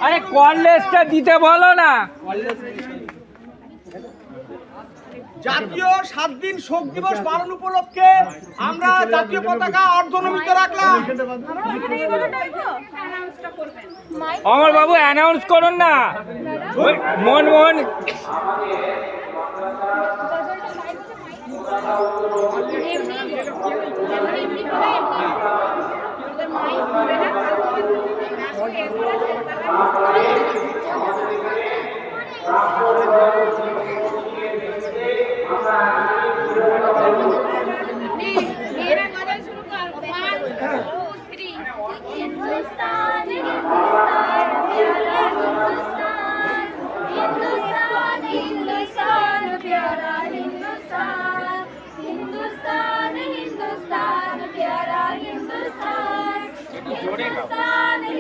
আরে কলেজটা দিতে বলো না। জাতীয় 7 দিন শোক দিবস পালন উপলক্ষে আমরা জাতীয় পতাকা অর্ধনমিত রাখলাম। অমর বাবু অ্যানাউন্স করুন না। মন মন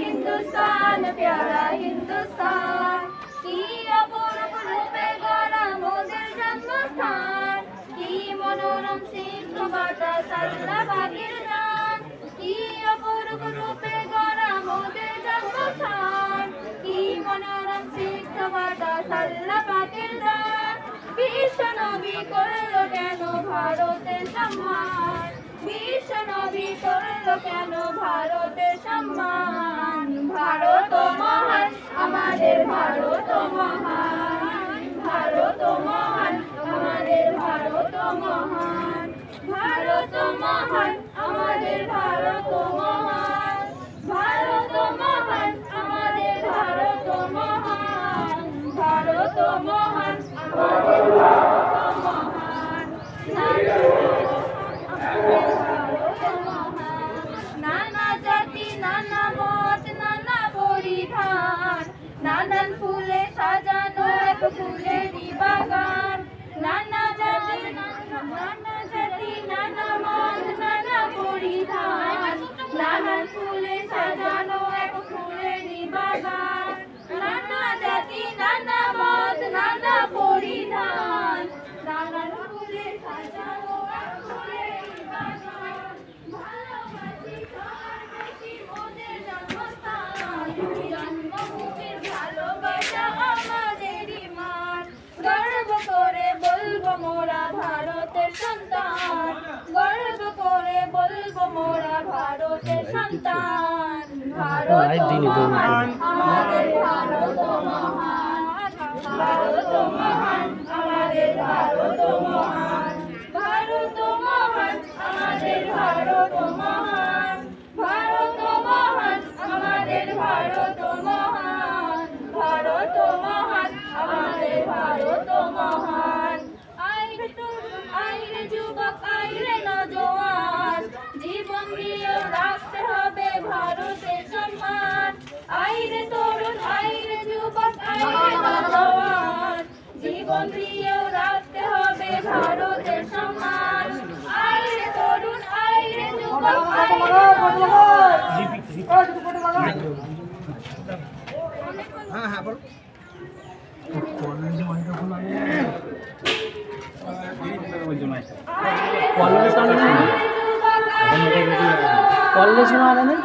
हिंदुस्तान प्यारा हिंदुस्तान की अपूर्व रूपे गढ़ा मोদের জন্মস্থান की मनोरम শিক্ষকতা সাল্লাবাগের গান की अपूर्व रूपे गढ़ा मोদের জন্মস্থান की मनोरम শিক্ষকতা সাল্লাবাগের গান বিশ্ব নবী করল কেন ভারতের সম্মান বিশ্ব নবী করল কেন ভারতের সম্মান ভারত মহান আমাদের ভারত মহান ভারত মহান আমাদের ভারত মহান ভারত মহান আমাদের ভারত মহান ভারত মহান আমাদের ভারত মহান ভারত মহান আমাদের ভারত মহান নানা জাতি নানা মত নানা পরিধান নানান ফুলে সাজানো এক ফুলেরই বাগান নানা জাতি নানা মত নানা পরিধান নানান ফুলে সাজানো এক ফুলেরই বাগান নানা জাতি নানা মত নানা পরিধান নানান ফুলে সাজানো এক ফুলেরই বাগান ভালোবাসি সবার বেশি মোদের জন্মস্থান জন্মভূমির ভালোবাসা আমাদেরই মান গর্ব করে বলবো মোরা ভারতের সন্তান গর্ব করে বলবো মোরা ভারতের সন্তান ভারত মহান আমাদের ভারত মহান ভারত মহান আমাদের ভারত মহান ভারত মহান আমাদের ভারত মহান ভারত মহান আমাদের ভারত মহান ভারত মহান আমাদের ভারত মহান আইরে তরুণ আইরে যুবক আইরে নওজোয়ান জীবন দিয়ে রাখতে হবে ভারতের সম্মান আইরে তরুণ আইরে যুবক আইরে নওজোয়ান জীবন দিয়ে রাখতে হবে ভারতের সম্মান আইরে তরুণ আইরে যুবক আইরে নওজোয়ান হ্যাঁ হ্যাঁ বল কলেজ না আনে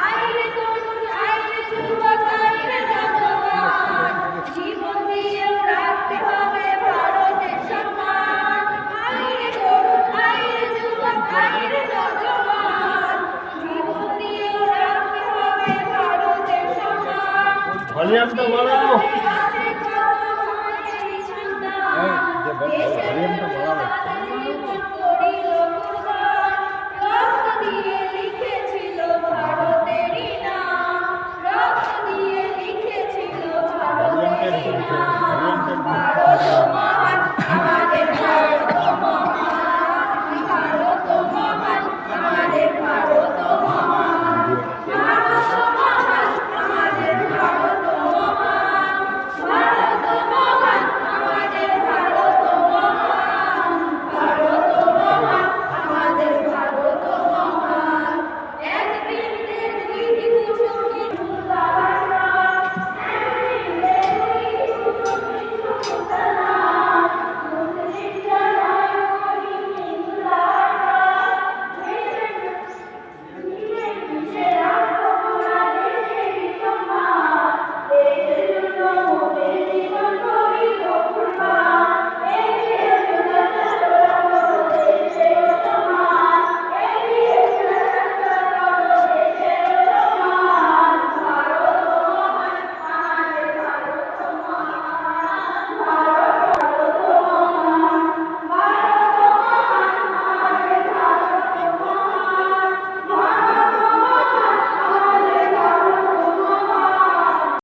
আইরে তরুণ আইরে যুবক আইরে নওজোয়ান জীবন দিয়ে রাখতে হবে ভারতের সম্মান আইরে তরুণ আইরে যুবক আইরে নওজোয়ান জীবন দিয়ে রাখতে হবে ভারতের সম্মান ভলিউমটা বাড়াও ভলিউমটা বাড়াও